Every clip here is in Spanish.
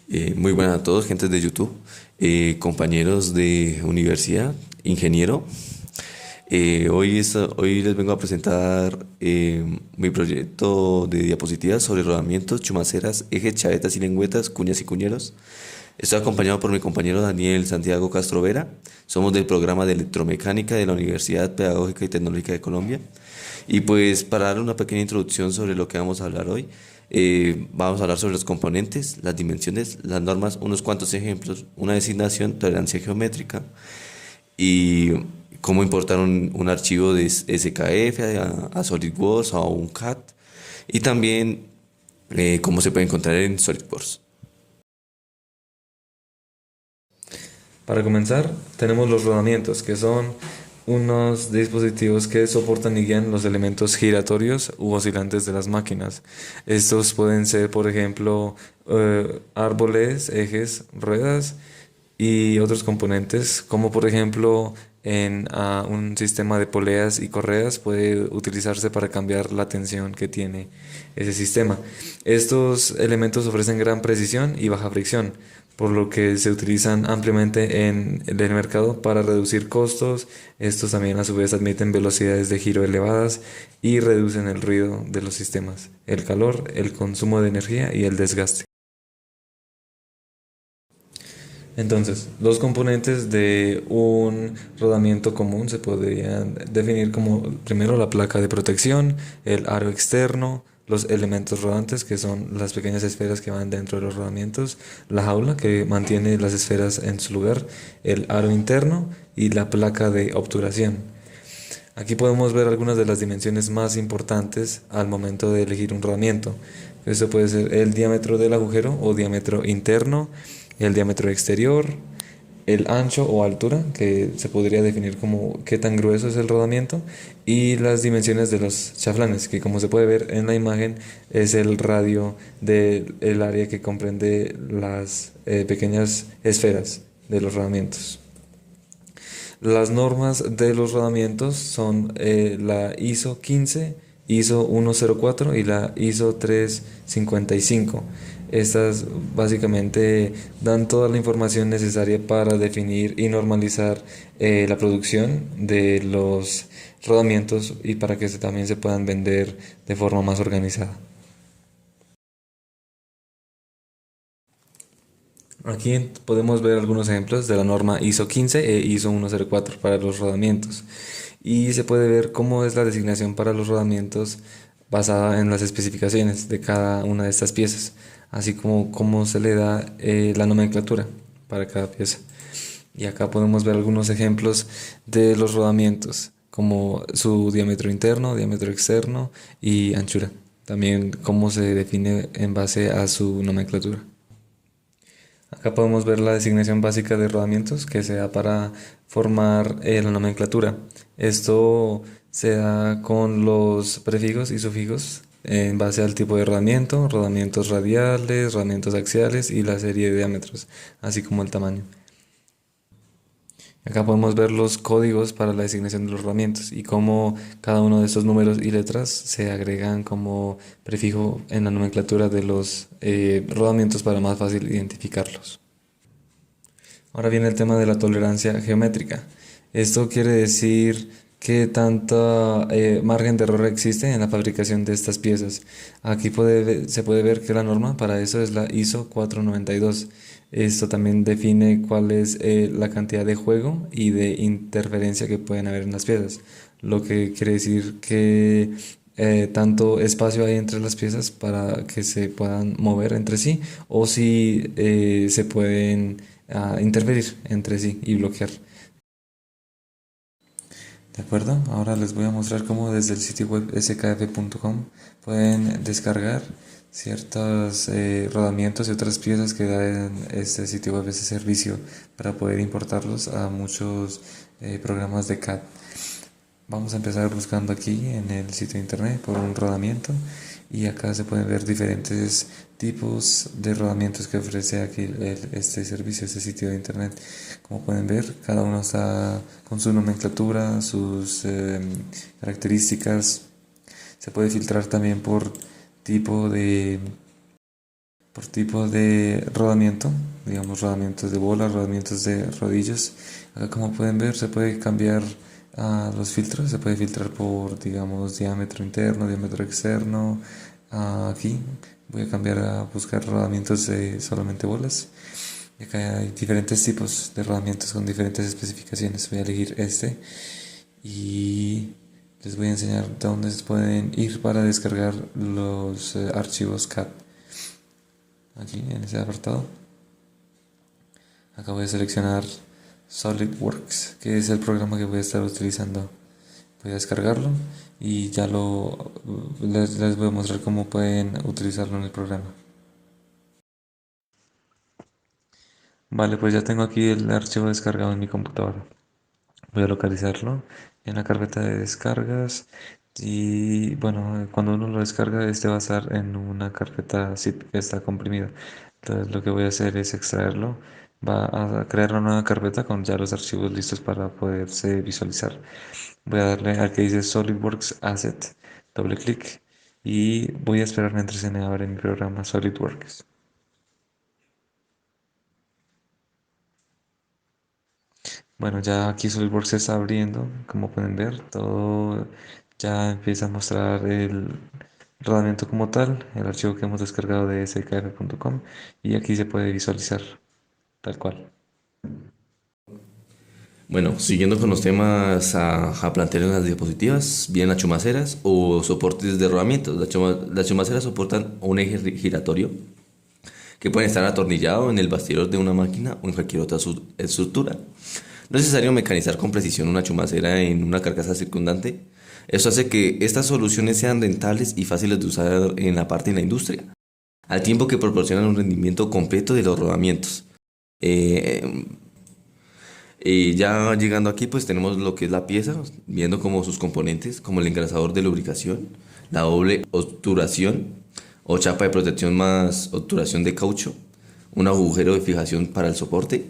Muy buenas a todos, gentes de YouTube, compañeros de universidad, ingeniero. Hoy les vengo a presentar mi proyecto de diapositivas sobre rodamientos, chumaceras, ejes, chavetas y lengüetas, cuñas y cuñeros. Estoy acompañado por mi compañero Daniel Santiago Castro Vera. Somos del programa de electromecánica de la Universidad Pedagógica y Tecnológica de Colombia. Y pues para dar una pequeña introducción sobre lo que vamos a hablar hoy, vamos a hablar sobre los componentes, las dimensiones, las normas, unos cuantos ejemplos, una designación, tolerancia geométrica y cómo importar un archivo de SKF a SolidWorks o a un CAD y también cómo se puede encontrar en SolidWorks. Para comenzar, tenemos los rodamientos, que son unos dispositivos que soportan y guían los elementos giratorios u oscilantes de las máquinas. Estos pueden ser, por ejemplo, árboles, ejes, ruedas y otros componentes, como por ejemplo un sistema de poleas y correas puede utilizarse para cambiar la tensión que tiene ese sistema. Estos elementos ofrecen gran precisión y baja fricción, por lo que se utilizan ampliamente en el mercado para reducir costos. Estos también a su vez admiten velocidades de giro elevadas y reducen el ruido de los sistemas, el calor, el consumo de energía y el desgaste. Entonces, los componentes de un rodamiento común se podrían definir como primero la placa de protección, el aro externo, los elementos rodantes, que son las pequeñas esferas que van dentro de los rodamientos, la jaula que mantiene las esferas en su lugar, el aro interno y la placa de obturación. Aquí podemos ver algunas de las dimensiones más importantes al momento de elegir un rodamiento. Esto puede ser el diámetro del agujero o diámetro interno, el diámetro exterior, el ancho o altura, que se podría definir como qué tan grueso es el rodamiento, y las dimensiones de los chaflanes, que como se puede ver en la imagen es el radio del área que comprende las pequeñas esferas de los rodamientos. Las normas de los rodamientos son la ISO 15, ISO 104 y la ISO 355. Estas básicamente dan toda la información necesaria para definir y normalizar la producción de los rodamientos y para que también se puedan vender de forma más organizada. Aquí podemos ver algunos ejemplos de la norma ISO 15 e ISO 104 para los rodamientos. Y se puede ver cómo es la designación para los rodamientos basada en las especificaciones de cada una de estas piezas, así como cómo se le da la nomenclatura para cada pieza. Y acá podemos ver algunos ejemplos de los rodamientos, como su diámetro interno, diámetro externo y anchura. También cómo se define en base a su nomenclatura. Acá podemos ver la designación básica de rodamientos que se da para formar la nomenclatura. Esto se da con los prefijos y sufijos en base al tipo de rodamiento, rodamientos radiales, rodamientos axiales y la serie de diámetros, así como el tamaño. Acá podemos ver los códigos para la designación de los rodamientos y cómo cada uno de estos números y letras se agregan como prefijo en la nomenclatura de los rodamientos para más fácil identificarlos. Ahora viene el tema de la tolerancia geométrica. Esto quiere decir qué tanta margen de error existe en la fabricación de estas piezas. Aquí se puede ver que la norma para eso es la ISO 492. Esto también define cuál es la cantidad de juego y de interferencia que pueden haber en las piezas, lo que quiere decir que tanto espacio hay entre las piezas para que se puedan mover entre sí o si se pueden interferir entre sí y bloquear. ¿De acuerdo? Ahora les voy a mostrar cómo desde el sitio web skf.com pueden descargar ciertos rodamientos y otras piezas que da en este sitio web, ese servicio, para poder importarlos a muchos programas de CAD. Vamos a empezar buscando aquí en el sitio de internet por un rodamiento y acá se pueden ver diferentes tipos de rodamientos que ofrece aquí este servicio, este sitio de internet. Como pueden ver, cada uno está con su nomenclatura, sus características. Se puede filtrar también por tipo de por tipo de rodamiento, digamos rodamientos de bola, rodamientos de rodillos. Acá como pueden ver se puede cambiar los filtros, se puede filtrar por digamos diámetro interno, diámetro externo. Aquí voy a cambiar a buscar rodamientos de solamente bolas. Y acá hay diferentes tipos de rodamientos con diferentes especificaciones. Voy a elegir este y les voy a enseñar dónde pueden ir para descargar los archivos CAD. Aquí en ese apartado. Acá voy a seleccionar SolidWorks, que es el programa que voy a estar utilizando. Voy a descargarlo y ya les voy a mostrar cómo pueden utilizarlo en el programa. Vale, pues ya tengo aquí el archivo descargado en mi computadora. Voy a localizarlo en la carpeta de descargas y bueno, cuando uno lo descarga este va a estar en una carpeta zip que está comprimida. Entonces lo que voy a hacer es extraerlo, va a crear una nueva carpeta con ya los archivos listos para poderse visualizar. Voy a darle al que dice SolidWorks Asset, doble clic y voy a esperar mientras se me abre mi programa SolidWorks. Bueno, ya aquí SolidWorks se está abriendo, como pueden ver, todo ya empieza a mostrar el rodamiento como tal, el archivo que hemos descargado de skf.com y aquí se puede visualizar tal cual. Bueno, siguiendo con los temas a plantear en las diapositivas, bien las chumaceras o soportes de rodamientos. Las chumaceras soportan un eje giratorio que puede estar atornillado en el bastidor de una máquina o en cualquier otra estructura. No es necesario mecanizar con precisión una chumacera en una carcasa circundante. Esto hace que estas soluciones sean rentables y fáciles de usar en la parte de la industria, al tiempo que proporcionan un rendimiento completo de los rodamientos. Eh, y ya llegando aquí, pues tenemos lo que es la pieza, viendo como sus componentes, como el engrasador de lubricación, la doble obturación o chapa de protección más obturación de caucho, un agujero de fijación para el soporte,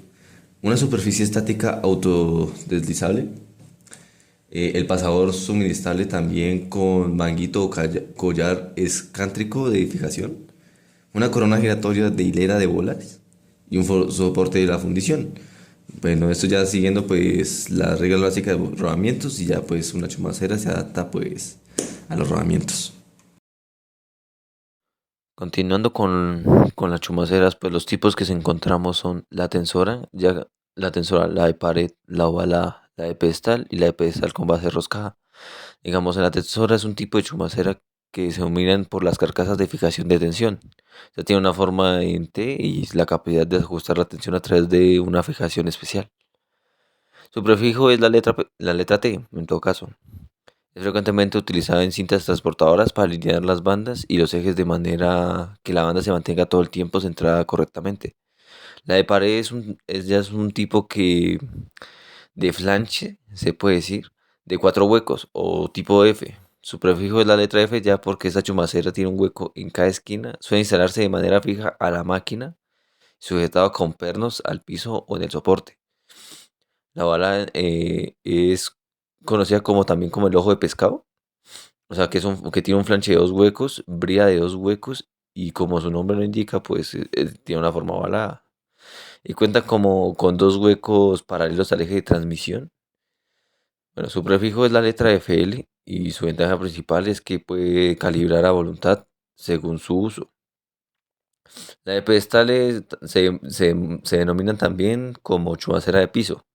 una superficie estática autodeslizable, el pasador suministrable también con manguito o collar escántrico de fijación, una corona giratoria de hilera de bolas y un soporte de la fundición. Bueno, esto ya siguiendo pues las reglas básicas de rodamientos y ya pues una chumacera se adapta pues a los rodamientos. Continuando con las chumaceras, pues los tipos que se encontramos son la tensora, ya la tensora, la de pared, la ovalada, la de pedestal y la de pedestal con base roscada. Digamos, en la tensora es un tipo de chumacera que se dominan por las carcasas de fijación de tensión. Ya tiene una forma en T y la capacidad de ajustar la tensión a través de una fijación especial. Su prefijo es la letra T, en todo caso. Es frecuentemente utilizada en cintas transportadoras para alinear las bandas y los ejes de manera que la banda se mantenga todo el tiempo centrada correctamente. La de pared ya es un tipo de flanche, se puede decir, de cuatro huecos o tipo F. Su prefijo es la letra F ya porque esta chumacera tiene un hueco en cada esquina. Suele instalarse de manera fija a la máquina, sujetado con pernos al piso o en el soporte. La bala es conocida como también como el ojo de pescado. O sea, que tiene un flanche de dos huecos, brida de dos huecos y como su nombre lo indica, pues tiene una forma ovalada. Y cuenta como con dos huecos paralelos al eje de transmisión. Bueno, su prefijo es la letra FL y su ventaja principal es que puede calibrar a voluntad según su uso. La de pedestales se denominan también como chumacera de piso,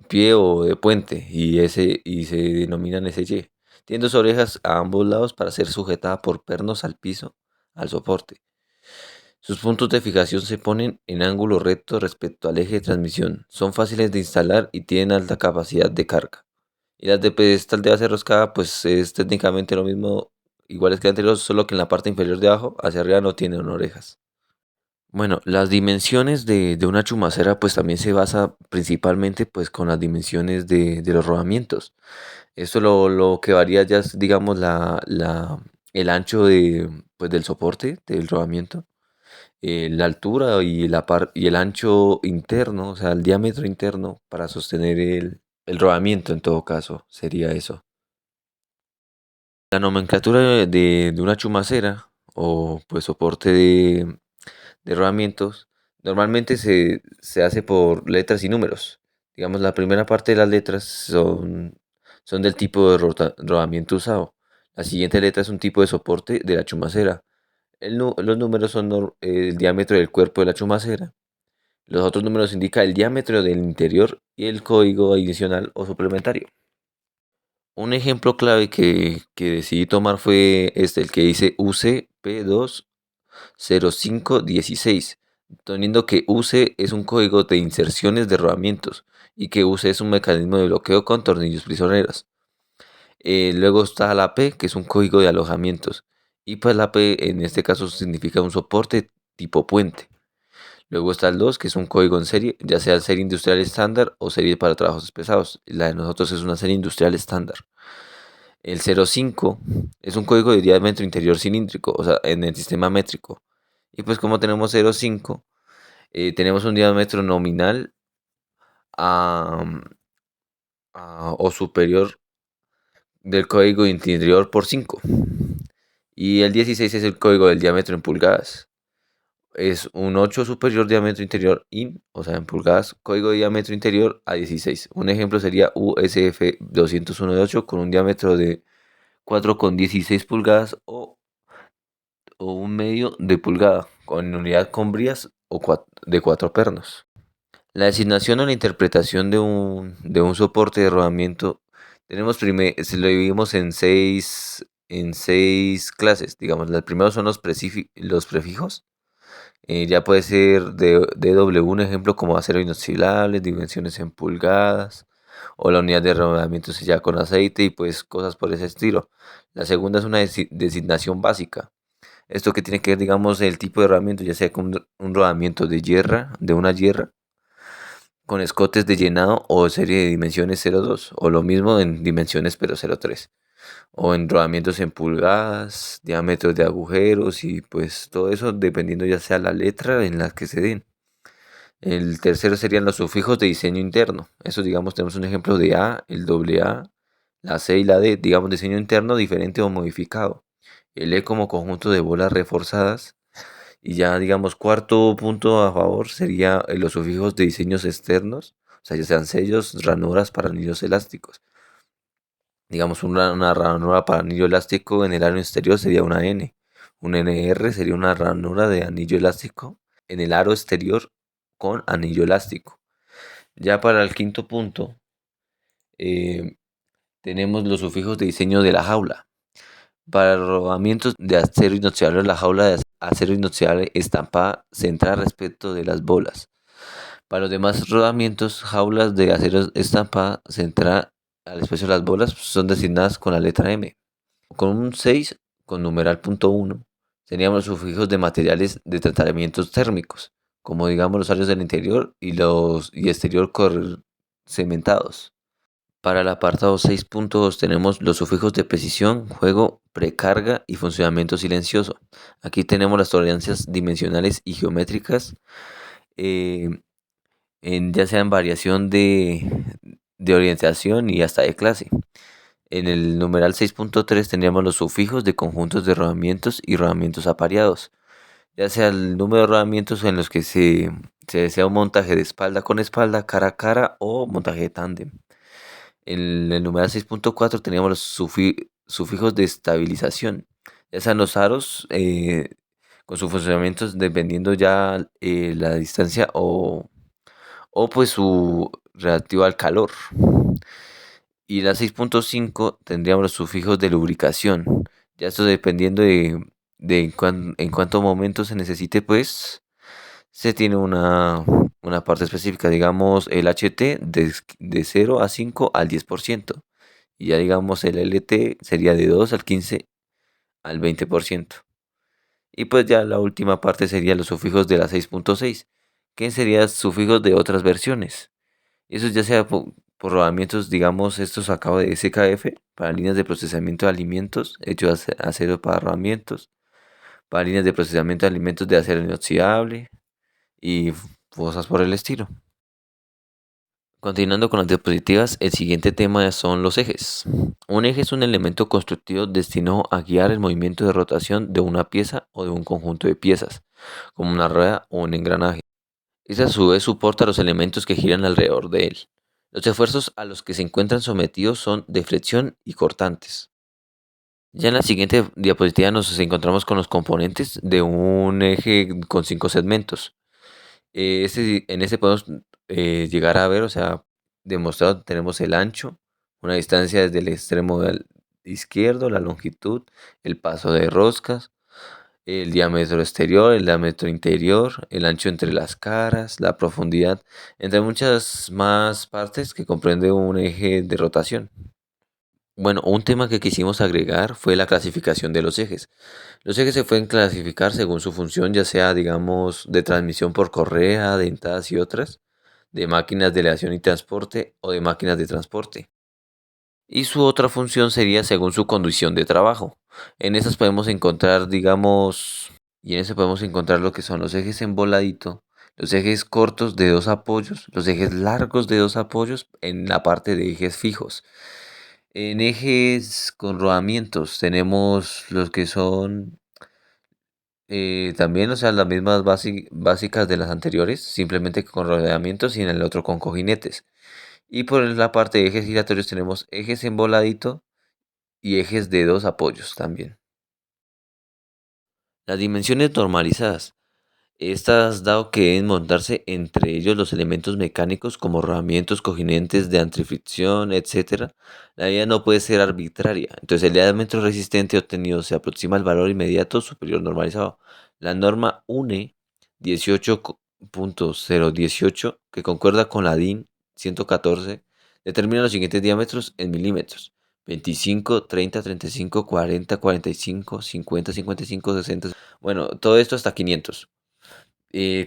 pie o de puente y se denominan SY. Tiene dos orejas a ambos lados para ser sujetada por pernos al piso, al soporte. Sus puntos de fijación se ponen en ángulo recto respecto al eje de transmisión. Son fáciles de instalar y tienen alta capacidad de carga. Y las de pedestal de base roscada, pues es técnicamente lo mismo, iguales que anteriores, solo que en la parte inferior de abajo, hacia arriba no tienen orejas. Bueno, las dimensiones de una chumacera pues también se basa principalmente pues con las dimensiones de los rodamientos. Esto lo que varía ya es digamos el ancho pues, del soporte del rodamiento, la altura y el ancho interno, o sea, el diámetro interno para sostener el rodamiento en todo caso, sería eso. La nomenclatura de una chumacera o pues soporte de rodamientos normalmente se hace por letras y números. Digamos, la primera parte de las letras son del tipo de rodamiento usado. La siguiente letra es un tipo de soporte de la chumacera. Los números son el diámetro del cuerpo de la chumacera. Los otros números indican el diámetro del interior y el código adicional o suplementario. Un ejemplo clave que decidí tomar fue el que dice UC P20516, teniendo que UC es un código de inserciones de rodamientos y que UC es un mecanismo de bloqueo con tornillos prisioneros. Luego está la P, que es un código de alojamientos, y pues la P en este caso significa un soporte tipo puente. Luego está el 2, que es un código en serie, ya sea serie industrial estándar o serie para trabajos pesados. La de nosotros es una serie industrial estándar. El 05 es un código de diámetro interior cilíndrico, o sea, en el sistema métrico. Y pues como tenemos 05, tenemos un diámetro nominal a, o superior del código interior por 5. Y el 16 es el código del diámetro en pulgadas. Es un 8 superior diámetro interior in, o sea, en pulgadas, código de diámetro interior a 16. Un ejemplo sería USF 201 con un diámetro de 4,16 pulgadas o un medio de pulgada, con unidad con brías o de 4 pernos. La designación o la interpretación de un soporte de rodamiento se lo dividimos en seis clases. Digamos, las primeros son los prefijos. Ya puede ser de DW, un ejemplo como acero inoxidable, dimensiones en pulgadas, o la unidad de rodamiento sellada con aceite y pues cosas por ese estilo. La segunda es una designación básica. Esto que tiene que ver, digamos, el tipo de rodamiento, ya sea con un rodamiento de una hierra, con escotes de llenado o serie de dimensiones 0,2, o lo mismo en dimensiones pero 0,3, o en rodamientos en pulgadas, diámetros de agujeros y pues todo eso dependiendo ya sea la letra en la que se den. El tercero serían los sufijos de diseño interno. Eso digamos tenemos un ejemplo de A, el doble A, la C y la D, digamos diseño interno diferente o modificado. El E como conjunto de bolas reforzadas. Y ya digamos cuarto punto a favor sería los sufijos de diseños externos, o sea, ya sean sellos, ranuras para anillos elásticos. Digamos una ranura para anillo elástico en el aro exterior sería una N. Un NR sería una ranura de anillo elástico en el aro exterior con anillo elástico. Ya para el quinto punto eh, tenemos los sufijos de diseño de la jaula. Para rodamientos de acero inoxidable, la jaula de acero inoxidable estampada central respecto de las bolas. Para los demás rodamientos, jaulas de acero estampada central al espacio de las bolas son designadas con la letra M. Con un 6, con numeral punto 1, teníamos los sufijos de materiales de tratamientos térmicos, como digamos los aros del interior y exterior cementados. Para el apartado 6.2 tenemos los sufijos de precisión, juego, precarga y funcionamiento silencioso. Aquí tenemos las tolerancias dimensionales y geométricas, eh, ya sea en variación de orientación y hasta de clase. En el numeral 6.3 tendríamos los sufijos de conjuntos de rodamientos y rodamientos apareados, ya sea el número de rodamientos en los que se desea un montaje de espalda con espalda, cara a cara o montaje de tándem. En el numeral 6.4 teníamos los sufijos de estabilización, ya sean los aros con sus funcionamientos dependiendo ya la distancia o pues su relativo al calor. Y la 6.5 tendríamos los sufijos de lubricación, ya esto dependiendo en cuánto momento se necesite, pues se tiene una parte específica, digamos el HT de 0 a 5 al 10%. Y ya digamos el LT sería de 2 al 15 al 20%. Y pues ya la última parte sería los sufijos de la 6.6, que serían sufijos de otras versiones. Eso ya sea por rodamientos, digamos, estos a cabo de SKF, para líneas de procesamiento de alimentos, hechos de acero para rodamientos, para líneas de procesamiento de alimentos de acero inoxidable y cosas por el estilo. Continuando con las diapositivas, el siguiente tema son los ejes. Un eje es un elemento constructivo destinado a guiar el movimiento de rotación de una pieza o de un conjunto de piezas, como una rueda o un engranaje. Este a su vez soporta los elementos que giran alrededor de él. Los esfuerzos a los que se encuentran sometidos son de flexión y cortantes. Ya en la siguiente diapositiva nos encontramos con los componentes de un eje con 5 segmentos. En este podemos llegar a ver, o sea, demostrado, tenemos el ancho, una distancia desde el extremo izquierdo, la longitud, el paso de roscas, el diámetro exterior, el diámetro interior, el ancho entre las caras, la profundidad, entre muchas más partes que comprende un eje de rotación. Bueno, un tema que quisimos agregar fue la clasificación de los ejes. Los ejes se pueden clasificar según su función, ya sea, digamos, de transmisión por correa, dentadas y otras, de máquinas de aleación y transporte o de máquinas de transporte. Y su otra función sería según su condición de trabajo. En esas podemos encontrar, digamos, y en ese podemos encontrar lo que son los ejes en voladito, los ejes cortos de dos apoyos, los ejes largos de dos apoyos en la parte de ejes fijos. En ejes con rodamientos tenemos los que son también, o sea, las mismas básicas de las anteriores, simplemente con rodamientos y en el otro con cojinetes. Y por la parte de ejes giratorios tenemos ejes en voladito y ejes de dos apoyos también. Las dimensiones normalizadas. Estas, dado que deben montarse entre ellos los elementos mecánicos como rodamientos, cojinentes de antifricción, etcétera, la medida no puede ser arbitraria. Entonces, el diámetro resistente obtenido se aproxima al valor inmediato superior normalizado. La norma UNE 18.018, que concuerda con la DIN 114, determina los siguientes diámetros en milímetros: 25, 30, 35, 40, 45, 50, 55, 60. Bueno, todo esto hasta 500.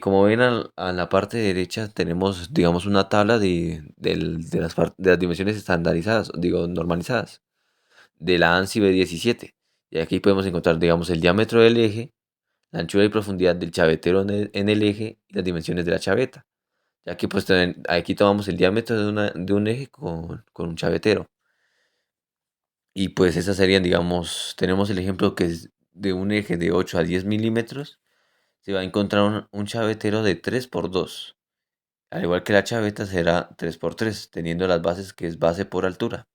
Como ven a la parte derecha tenemos, digamos, una tabla de las dimensiones estandarizadas, digo, normalizadas, de la ANSI B17. Y aquí podemos encontrar, digamos, el diámetro del eje, la anchura y profundidad del chavetero en el eje y las dimensiones de la chaveta. Ya que pues aquí tomamos el diámetro de un eje con un chavetero. Y pues esas serían, digamos, tenemos el ejemplo que es de un eje de 8 a 10 milímetros. Se va a encontrar un chavetero de 3 por 2. Al igual que la chaveta será 3 por 3, teniendo las bases que es base por altura.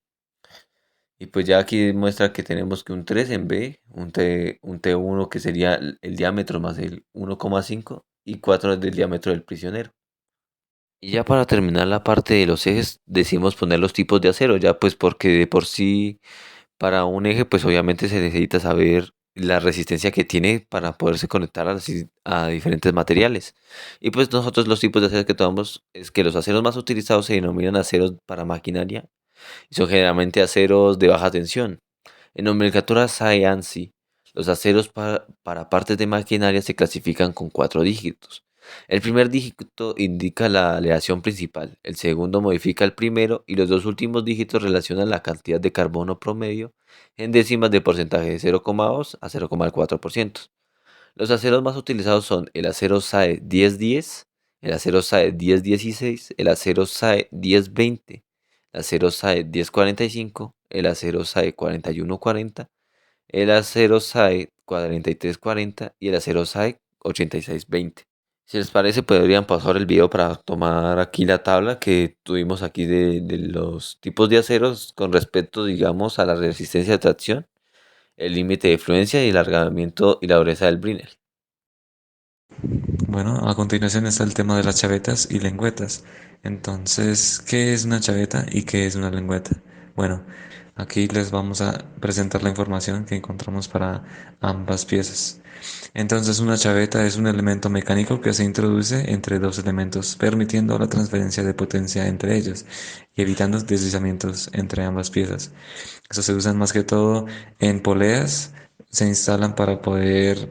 Y pues ya aquí muestra que tenemos que un 3 en B, un T1 que sería el diámetro más el 1,5 y 4 del diámetro del prisionero. Y ya para terminar la parte de los ejes, decimos poner los tipos de acero, ya pues porque de por sí para un eje pues obviamente se necesita saber la resistencia que tiene para poderse conectar a diferentes materiales. Y pues nosotros los tipos de aceros que tomamos es que los aceros más utilizados se denominan aceros para maquinaria y son generalmente aceros de baja tensión. En nomenclatura SAE-ANSI, los aceros para partes de maquinaria se clasifican con 4 dígitos. El primer dígito indica la aleación principal, el segundo modifica el primero y los dos últimos dígitos relacionan la cantidad de carbono promedio en décimas de porcentaje de 0,2 a 0,4%. Los aceros más utilizados son el acero SAE 1010, el acero SAE 1016, el acero SAE 1020, el acero SAE 1045, el acero SAE 4140, el acero SAE 4340 y el acero SAE 8620. Si les parece, podrían pasar el video para tomar aquí la tabla que tuvimos aquí de los tipos de aceros con respecto, digamos, a la resistencia de tracción, el límite de fluencia y el alargamiento y la dureza del Brinell. Bueno, a continuación está el tema de las chavetas y lengüetas. Entonces, ¿qué es una chaveta y qué es una lengüeta? Bueno, aquí les vamos a presentar la información que encontramos para ambas piezas. Entonces, una chaveta es un elemento mecánico que se introduce entre dos elementos, permitiendo la transferencia de potencia entre ellos y evitando deslizamientos entre ambas piezas. Estos se usan más que todo en poleas, se instalan para poder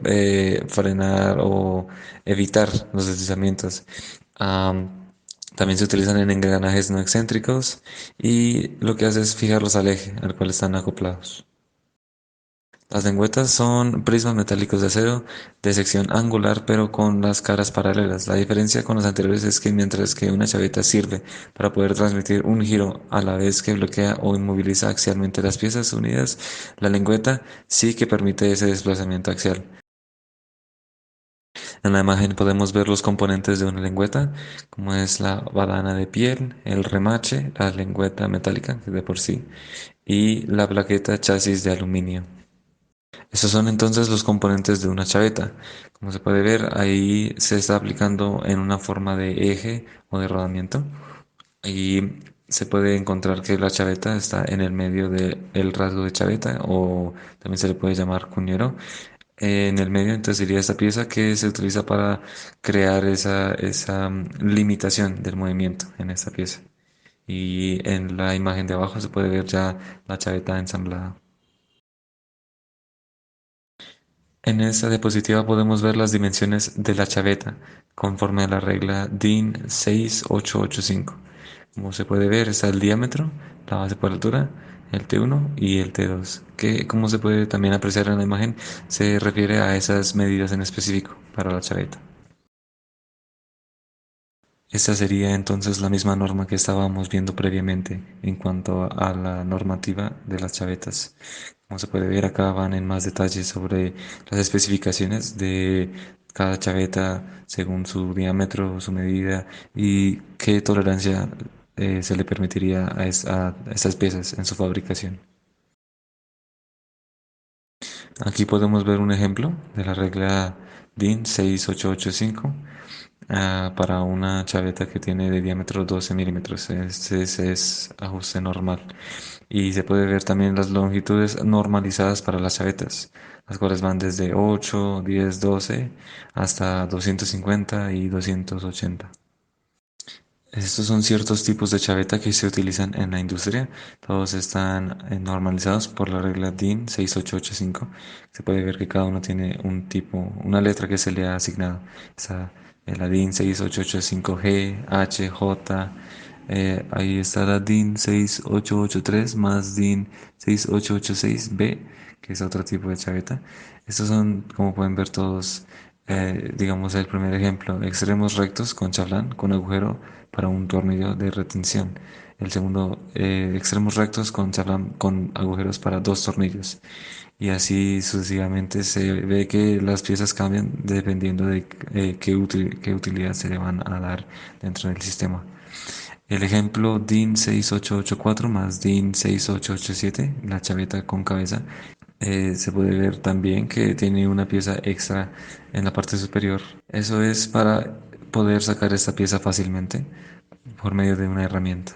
frenar o evitar los deslizamientos. Am, También se utilizan en engranajes no excéntricos y lo que hace es fijarlos al eje al cual están acoplados. Las lengüetas son prismas metálicos de acero de sección angular pero con las caras paralelas. La diferencia con las anteriores es que mientras que una chaveta sirve para poder transmitir un giro a la vez que bloquea o inmoviliza axialmente las piezas unidas, la lengüeta sí que permite ese desplazamiento axial. En la imagen podemos ver los componentes de una lengüeta, como es la badana de piel, el remache, la lengüeta metálica de por sí y la plaqueta chasis de aluminio. Estos son entonces los componentes de una chaveta. Como se puede ver, ahí se está aplicando en una forma de eje o de rodamiento y se puede encontrar que la chaveta está en el medio del rasgo de chaveta o también se le puede llamar cuñero. En el medio entonces sería esta pieza que se utiliza para crear esa limitación del movimiento en esta pieza. Y en la imagen de abajo se puede ver ya la chaveta ensamblada. En esta diapositiva podemos ver las dimensiones de la chaveta conforme a la regla DIN 6885. Como se puede ver está el diámetro, la base por altura, el T1 y el T2, que como se puede también apreciar en la imagen, se refiere a esas medidas en específico para la chaveta. Esta sería entonces la misma norma que estábamos viendo previamente en cuanto a la normativa de las chavetas. Como se puede ver, acá van en más detalle sobre las especificaciones de cada chaveta según su diámetro, su medida y qué tolerancia se le permitiría a estas piezas en su fabricación. Aquí podemos ver un ejemplo de la regla DIN 6885 para una chaveta que tiene de diámetro 12 milímetros. Este es ajuste normal. Y se puede ver también las longitudes normalizadas para las chavetas, las cuales van desde 8, 10, 12 hasta 250 y 280. Estos son ciertos tipos de chaveta que se utilizan en la industria. Todos están normalizados por la regla DIN 6885. Se puede ver que cada uno tiene un tipo, una letra que se le ha asignado. Está la DIN 6885G, H, J. Ahí está la DIN 6883 más DIN 6886B, que es otro tipo de chaveta. Estos son, como pueden ver todos, digamos el primer ejemplo, extremos rectos con chaflán, con agujero para un tornillo de retención. El segundo, extremos rectos con chaflán, con agujeros para dos tornillos. Y así sucesivamente se ve que las piezas cambian dependiendo de qué utilidad se le van a dar dentro del sistema. El ejemplo DIN 6884 más DIN 6887, la chaveta con cabeza, se puede ver también que tiene una pieza extra en la parte superior. Eso es para poder sacar esta pieza fácilmente por medio de una herramienta.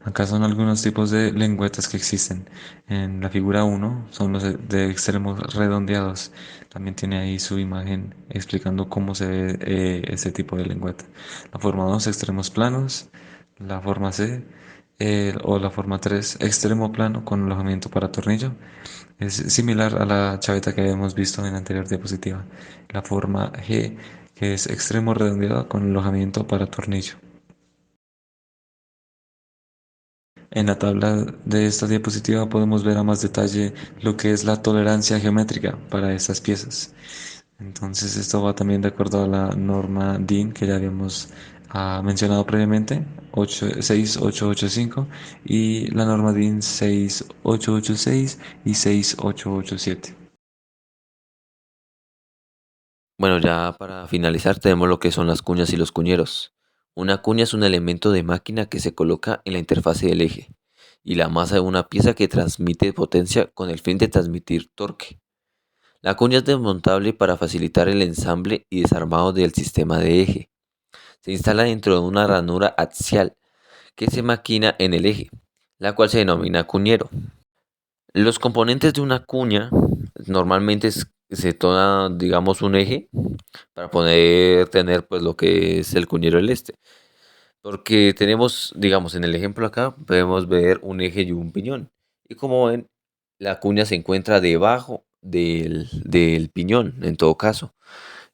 Acá son algunos tipos de lengüetas que existen. En la figura 1 son los de extremos redondeados. También tiene ahí su imagen explicando cómo se ve ese tipo de lengüeta. La forma 2, extremos planos. La forma C o la forma 3, extremo plano con alojamiento para tornillo. Es similar a la chaveta que habíamos visto en la anterior diapositiva. La forma G, que es extremo redondeado con alojamiento para tornillo. En la tabla de esta diapositiva podemos ver a más detalle lo que es la tolerancia geométrica para estas piezas. Entonces esto va también de acuerdo a la norma DIN que ya habíamos mencionado previamente, 6885 y la norma DIN 6886 y 6887. Bueno, ya para finalizar tenemos lo que son las cuñas y los cuñeros. Una cuña es un elemento de máquina que se coloca en la interfase del eje y la masa de una pieza que transmite potencia con el fin de transmitir torque. La cuña es desmontable para facilitar el ensamble y desarmado del sistema de eje. Se instala dentro de una ranura axial que se maquina en el eje, la cual se denomina cuñero. Los componentes de una cuña normalmente se toma, digamos, un eje para poder tener pues lo que es el cuñero del este. Porque tenemos, digamos, en el ejemplo acá, podemos ver un eje y un piñón. Y como ven, la cuña se encuentra debajo del piñón, en todo caso.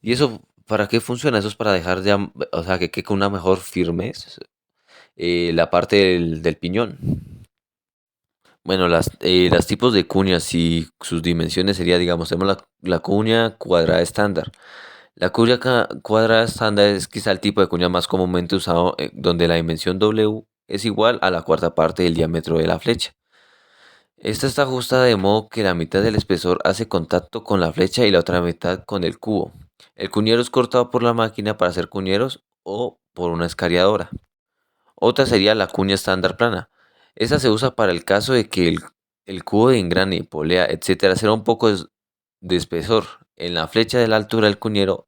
¿Y eso para qué funciona? Eso es para dejar ya, o sea, que quede con una mejor firmeza la parte del piñón. Bueno, las tipos de cuñas y sus dimensiones sería, digamos, tenemos la cuña cuadrada estándar. La cuña cuadrada estándar es quizá el tipo de cuña más comúnmente usado, donde la dimensión W es igual a la cuarta parte del diámetro de la flecha. Esta está ajustada de modo que la mitad del espesor hace contacto con la flecha y la otra mitad con el cubo. El cuñero es cortado por la máquina para hacer cuñeros o por una escariadora. Otra sería la cuña estándar plana. Esta se usa para el caso de que el cubo de engrane, polea, etcétera, será un poco de espesor. En la flecha de la altura del cuñero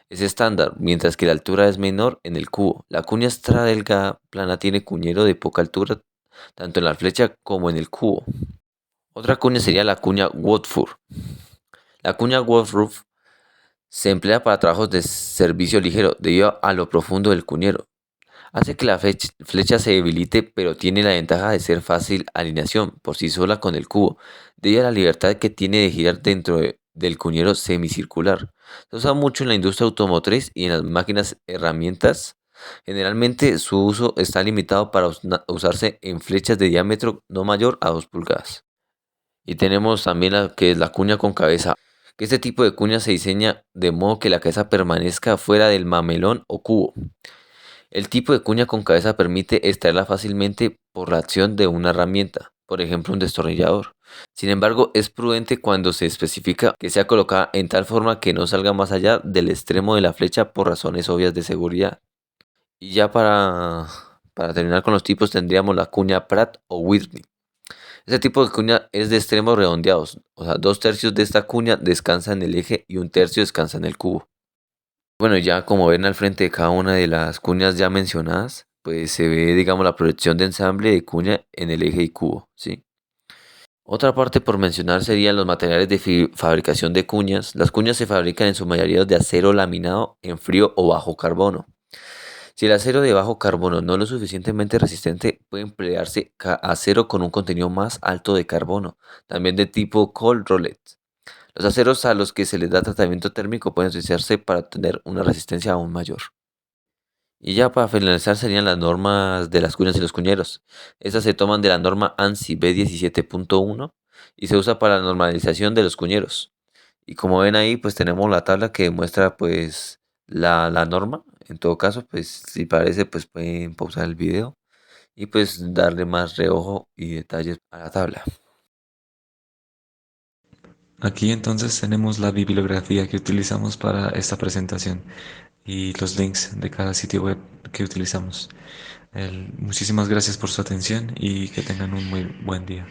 es estándar, mientras que la altura es menor en el cubo. La cuña extra delgada plana tiene cuñero de poca altura, tanto en la flecha como en el cubo. Otra cuña sería la cuña Woodruff. La cuña Woodruff se emplea para trabajos de servicio ligero debido a lo profundo del cuñero. Hace que la flecha se debilite, pero tiene la ventaja de ser fácil alineación por sí sola con el cubo, debido a la libertad que tiene de girar dentro del cuñero semicircular. Se usa mucho en la industria automotriz y en las máquinas herramientas. Generalmente su uso está limitado para usarse en flechas de diámetro no mayor a 2 pulgadas. Y tenemos también la que es la cuña con cabeza, que este tipo de cuña se diseña de modo que la cabeza permanezca fuera del mamelón o cubo. El tipo de cuña con cabeza permite extraerla fácilmente por la acción de una herramienta, por ejemplo un destornillador. Sin embargo, es prudente cuando se especifica que sea colocada en tal forma que no salga más allá del extremo de la flecha por razones obvias de seguridad. Y ya para terminar con los tipos tendríamos la cuña Pratt o Whitney. Este tipo de cuña es de extremos redondeados, o sea, 2/3 de esta cuña descansa en el eje y 1/3 descansa en el cubo. Bueno, ya como ven al frente de cada una de las cuñas ya mencionadas, pues se ve, digamos, la proyección de ensamble de cuña en el eje y cubo, ¿sí? Otra parte por mencionar serían los materiales de fabricación de cuñas. Las cuñas se fabrican en su mayoría de acero laminado en frío o bajo carbono. Si el acero de bajo carbono no es lo suficientemente resistente, puede emplearse acero con un contenido más alto de carbono, también de tipo cold rolled. Los aceros a los que se les da tratamiento térmico pueden utilizarse para obtener una resistencia aún mayor. Y ya para finalizar serían las normas de las cuñas y los cuñeros. Estas se toman de la norma ANSI B17.1 y se usa para la normalización de los cuñeros. Y como ven ahí, pues tenemos la tabla que muestra pues la norma. En todo caso, pues si parece, pues pueden pausar el video y pues darle más reojo y detalles a la tabla. Aquí entonces tenemos la bibliografía que utilizamos para esta presentación y los links de cada sitio web que utilizamos. Muchísimas gracias por su atención y que tengan un muy buen día.